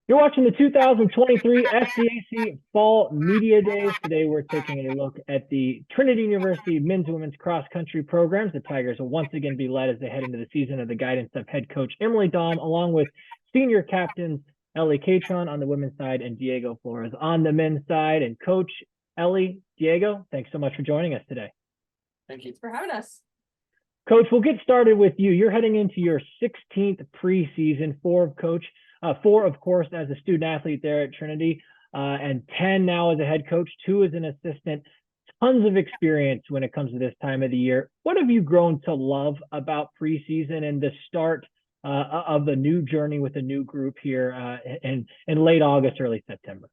You're watching the 2023 SCAC Fall Media Days. Today, we're taking a look at the Trinity University men's and women's cross country programs. The Tigers will once again be led as they head into the season under the guidance of head coach Emily Daum, along with senior captains Ellie Catron on the women's side and Diego Flores on the men's side. And Coach Ellie, Diego, thanks so much for joining us today. Thank you. Thanks for having us. Coach, we'll get started with you. You're heading into your 16th preseason, four, of course, as a student athlete there at Trinity, and 10 now as a head coach, 2 as an assistant. Tons of experience when it comes to this time of the year. What have you grown to love about preseason and the start of the new journey with a new group here in late August, early September?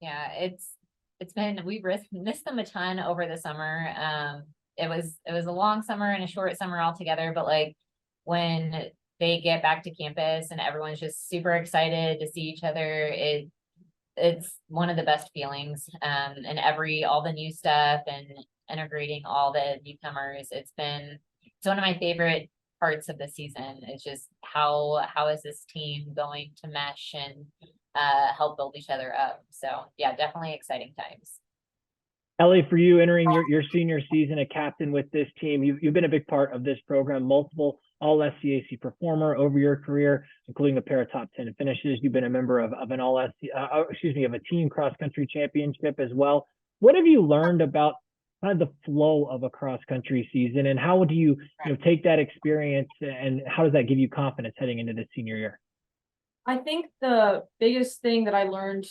Yeah, it's been, we've missed them a ton over the summer. It was a long summer and a short summer altogether, but like when they get back to campus and everyone's just super excited to see each other, it's one of the best feelings. And all the new stuff and integrating all the newcomers, it's one of my favorite parts of the season. It's just how is this team going to mesh and help build each other up. So yeah, definitely exciting times. Ellie, for you entering your senior season, a captain with this team, you've been a big part of this program, multiple all SCAC performer over your career, including a pair of top 10 finishes. You've been a member of an of a team cross country championship as well. What have you learned about kind of the flow of a cross country season, and how do you take that experience, and how does that give you confidence heading into the senior year? I think the biggest thing that I learned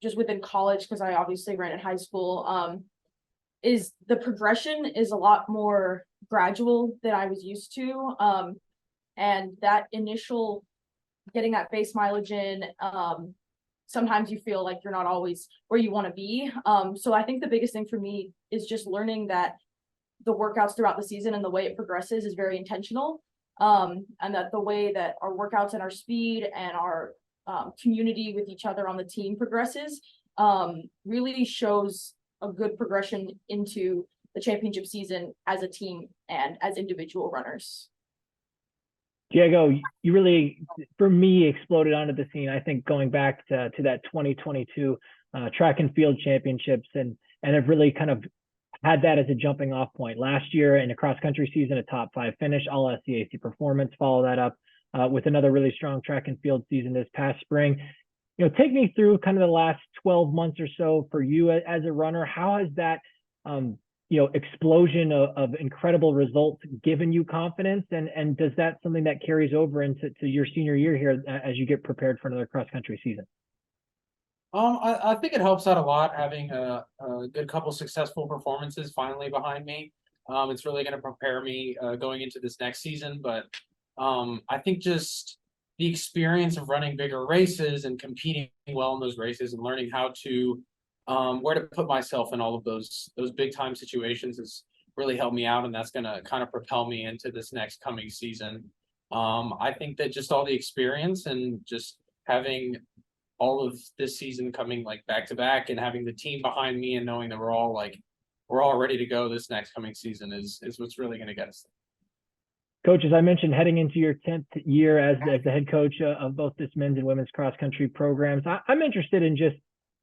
just within college, because I obviously ran in high school, is the progression is a lot more gradual than I was used to. And that initial getting that base mileage in, sometimes you feel like you're not always where you want to be. So I think the biggest thing for me is just learning that the workouts throughout the season and the way it progresses is very intentional. And that the way that our workouts and our speed and our community with each other on the team progresses really shows a good progression into the championship season as a team and as individual runners. Diego, you really, for me, exploded onto the scene. I think going back to that 2022 track and field championships, and have really kind of had that as a jumping off point. Last year in a cross country season, a top 5 finish, all SCAC performance. Follow that up with another really strong track and field season this past spring. Take me through kind of the last 12 months or so for you as a runner. How has that explosion of incredible results given you confidence, and does that something that carries over into your senior year here as you get prepared for another cross country season? I think it helps out a lot having a good couple successful performances finally behind me. It's really going to prepare me going into this next season, but I think just the experience of running bigger races and competing well in those races and learning how to where to put myself in all of those big time situations has really helped me out, and that's going to kind of propel me into this next coming season. I think that just all the experience and just having all of this season coming like back to back and having the team behind me and knowing that we're all ready to go this next coming season is what's really going to get us there. Coach, as I mentioned, heading into your 10th year as the head coach of both this men's and women's cross country programs, I'm interested in just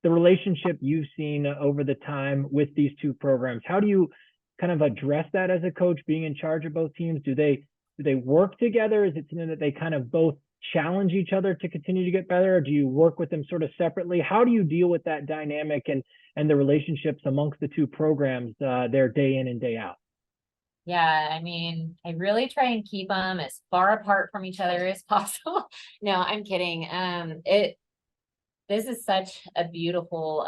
the relationship you've seen over the time with these two programs. How do you kind of address that as a coach, being in charge of both teams? Do they work together? Is it something that they kind of both challenge each other to continue to get better, or do you work with them sort of separately? How do you deal with that dynamic and the relationships amongst the two programs there day in and day out? Yeah, I mean, I really try and keep them as far apart from each other as possible. No, I'm kidding. This is such a beautiful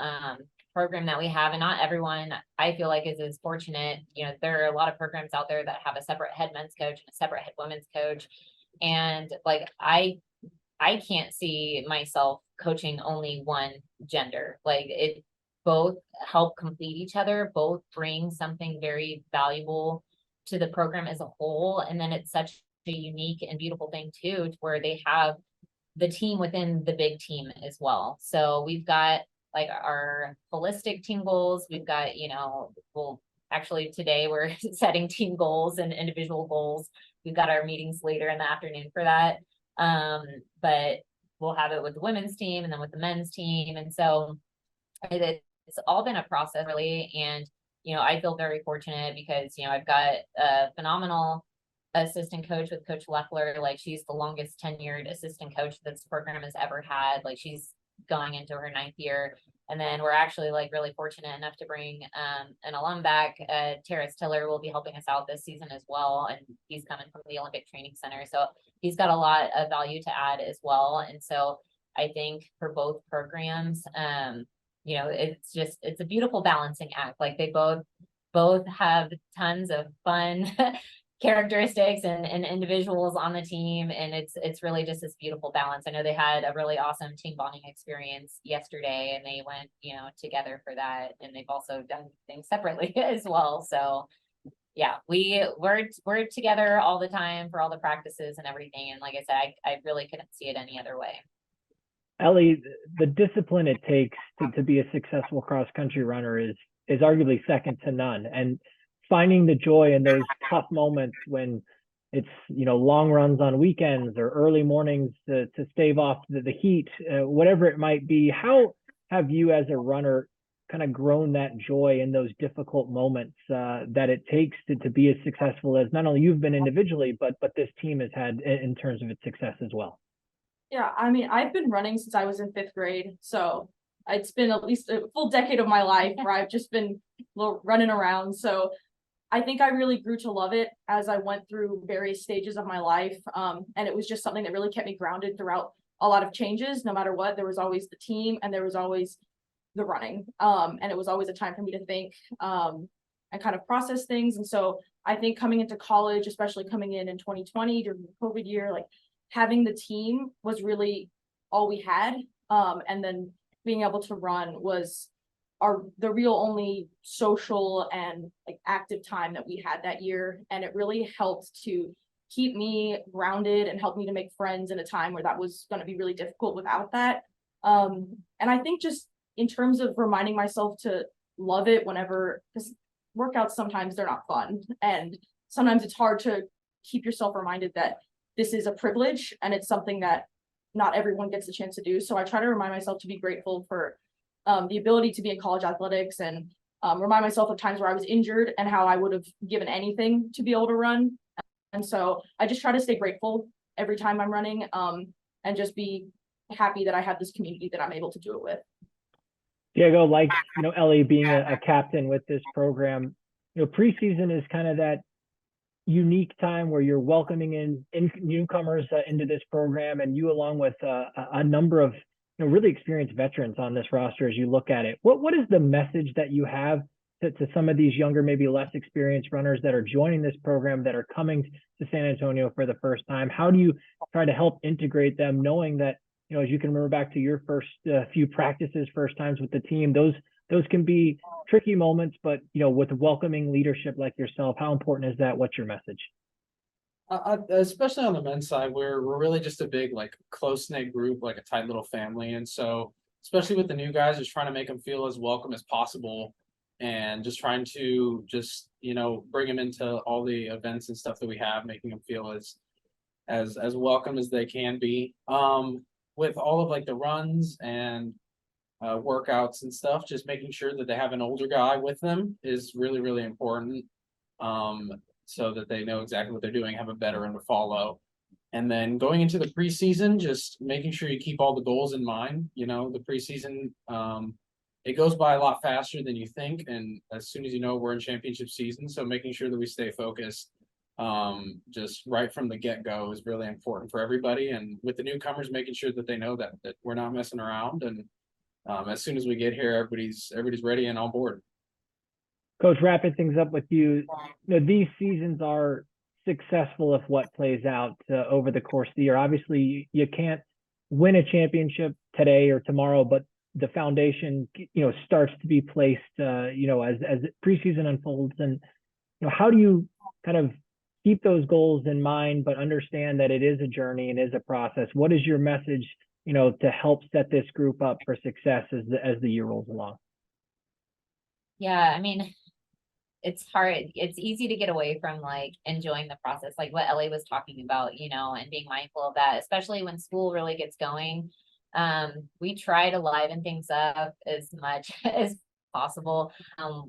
program that we have, and not everyone, I feel like, is as fortunate. There are a lot of programs out there that have a separate head men's coach and a separate head women's coach, and like I can't see myself coaching only one gender. Like, it both help complete each other, both bring something very valuable to the program as a whole, and then it's such a unique and beautiful thing too, to where they have the team within the big team as well. So we've got like our holistic team goals. We've got, well, actually today we're setting team goals and individual goals. We've got our meetings later in the afternoon for that. But we'll have it with the women's team and then with the men's team. And so it's all been a process really. And, I feel very fortunate because, I've got a phenomenal assistant coach with Coach Leffler. Like, she's the longest tenured assistant coach that this program has ever had. Like, she's going into her 9th year. And then we're actually like really fortunate enough to bring an alum back. Terrace Tiller will be helping us out this season as well. And he's coming from the Olympic Training Center. So he's got a lot of value to add as well. And so I think for both programs, it's a beautiful balancing act. Like, they both have tons of fun characteristics and individuals on the team, and it's really just this beautiful balance. I know they had a really awesome team bonding experience yesterday, and they went together for that, and they've also done things separately as well. So yeah, we're together all the time for all the practices and everything, and like I said, I really couldn't see it any other way. Ellie, the discipline it takes to be a successful cross country runner is arguably second to none. And finding the joy in those tough moments when it's, long runs on weekends or early mornings to stave off the heat, whatever it might be. How have you as a runner kind of grown that joy in those difficult moments that it takes to be as successful as not only you've been individually, but this team has had in terms of its success as well? Yeah, I mean, I've been running since I was in 5th grade, so it's been at least a full decade of my life where I've just been running around. So I think I really grew to love it as I went through various stages of my life. And it was just something that really kept me grounded throughout a lot of changes. No matter what, there was always the team and there was always the running. And it was always a time for me to think and kind of process things. And so I think coming into college, especially coming in 2020 during the COVID year, like, having the team was really all we had. And then being able to run was the real only social and like active time that we had that year. And it really helped to keep me grounded and help me to make friends in a time where that was going to be really difficult without that. And I think just in terms of reminding myself to love it whenever, because workouts, sometimes they're not fun. And sometimes it's hard to keep yourself reminded that this is a privilege and it's something that not everyone gets the chance to do. So I try to remind myself to be grateful for the ability to be in college athletics, and remind myself of times where I was injured and how I would have given anything to be able to run. And so I just try to stay grateful every time I'm running, and just be happy that I have this community that I'm able to do it with. Diego, like, Ellie being a captain with this program, preseason is kind of that unique time where you're welcoming in newcomers into this program, and you, along with a number of really experienced veterans on this roster, as you look at it, what is the message that you have to some of these younger, maybe less experienced runners that are joining this program, that are coming to San Antonio for the first time? How do you try to help integrate them, knowing that, as you can remember back to your first few practices, first times with the team, those can be tricky moments, but with welcoming leadership like yourself, how important is that? What's your message? Especially on the men's side, we're really just a big, like, close-knit group, like a tight little family. And so, especially with the new guys, just trying to make them feel as welcome as possible, and just trying to bring them into all the events and stuff that we have, making them feel as welcome as they can be. With all of like the runs and workouts and stuff, just making sure that they have an older guy with them is really, really important. So that they know exactly what they're doing, have a veteran to follow. And then going into the preseason, just making sure you keep all the goals in mind. The preseason, it goes by a lot faster than you think. And as soon as we're in championship season. So making sure that we stay focused just right from the get-go is really important for everybody. And with the newcomers, making sure that they know that we're not messing around. And as soon as we get here, everybody's ready and on board. Coach, wrapping things up with you, these seasons are successful if what plays out over the course of the year. Obviously, you can't win a championship today or tomorrow, but the foundation, starts to be placed, as preseason unfolds. And how do you kind of keep those goals in mind, but understand that it is a journey and is a process? What is your message, to help set this group up for success as the year rolls along? Yeah, I mean, it's hard. It's easy to get away from like enjoying the process, like what Ellie was talking about, you know, and being mindful of that, especially when school really gets going. We try to liven things up as much as possible,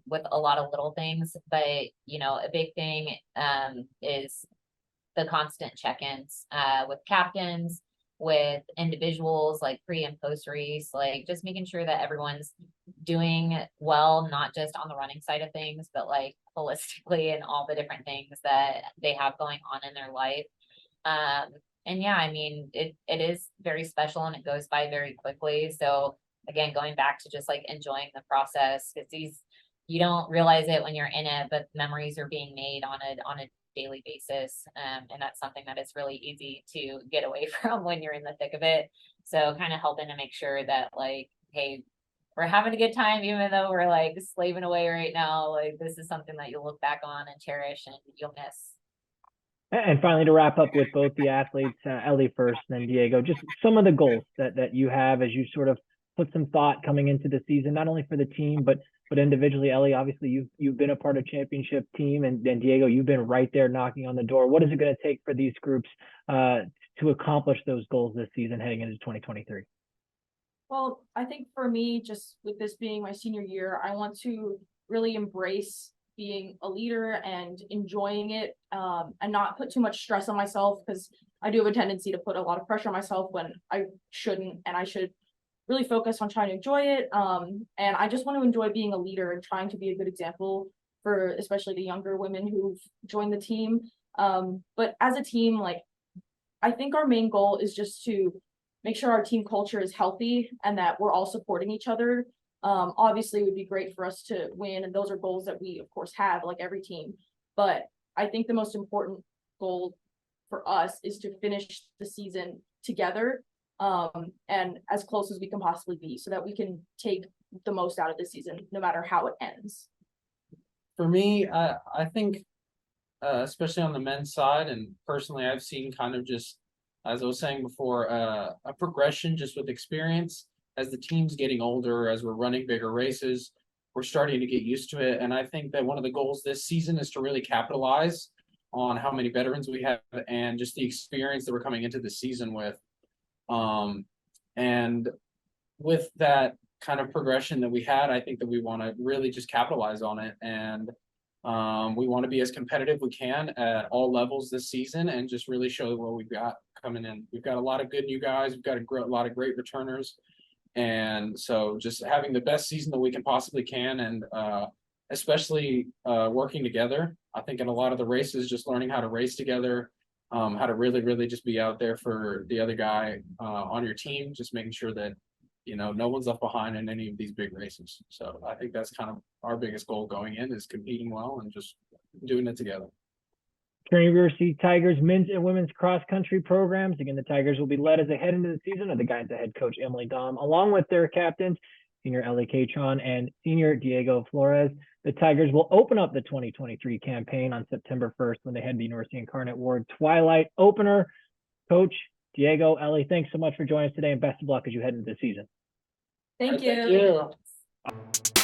with a lot of little things, but you know, a big thing, is the constant check-ins, with captains, with individuals, like pre and post race, like just making sure that everyone's doing well, not just on the running side of things, but like holistically and all the different things that they have going on in their life. And yeah, I mean, it is very special and it goes by very quickly. So again, going back to just like enjoying the process, because you don't realize it when you're in it, but memories are being made on a daily basis. And that's something that is really easy to get away from when you're in the thick of it. So kind of helping to make sure that like, hey, we're having a good time, even though we're like slaving away right now. Like this is something that you'll look back on and cherish and you'll miss. And finally, to wrap up with both the athletes, Ellie first, and then Diego, just some of the goals that you have as you sort of put some thought coming into the season, not only for the team, but individually. Ellie, obviously you've been a part of championship team, and then Diego, you've been right there knocking on the door. What is it going to take for these groups to accomplish those goals this season heading into 2023? Well, I think for me, just with this being my senior year, I want to really embrace being a leader and enjoying it, and not put too much stress on myself, because I do have a tendency to put a lot of pressure on myself when I shouldn't, and I should really focus on trying to enjoy it. And I just want to enjoy being a leader and trying to be a good example for especially the younger women who've joined the team. But as a team, like, I think our main goal is just to make sure our team culture is healthy and that we're all supporting each other. Obviously, it would be great for us to win, and those are goals that we, of course, have, like every team. But I think the most important goal for us is to finish the season together, and as close as we can possibly be, so that we can take the most out of the season, no matter how it ends. For me, I think, especially on the men's side, and personally, I've seen kind of just, as I was saying before, a progression just with experience. As the team's getting older, as we're running bigger races, we're starting to get used to it. And I think that one of the goals this season is to really capitalize on how many veterans we have and just the experience that we're coming into the season with. And with that kind of progression that we had, I think that we want to really just capitalize on it. And we want to be as competitive we can at all levels this season and just really show what we've got coming in. We've got a lot of good new guys. We've got a lot of great returners. And so just having the best season that we can possibly can, and especially working together. I think in a lot of the races, just learning how to race together, how to really, really just be out there for the other guy on your team, just making sure that, you know, no one's left behind in any of these big races. So I think that's kind of our biggest goal going in, is competing well and just doing it together. Trinity University Tigers men's and women's cross country programs. Again, the Tigers will be led as they head into the season of the guys that head coach Emily Daum, along with their captains, senior Ellie Catron and senior Diego Flores. The Tigers will open up the 2023 campaign on September 1st when they head to the University Incarnate Ward Twilight opener. Coach, Diego, Ellie, thanks so much for joining us today, and best of luck as you head into the season. Thank you. Thank you.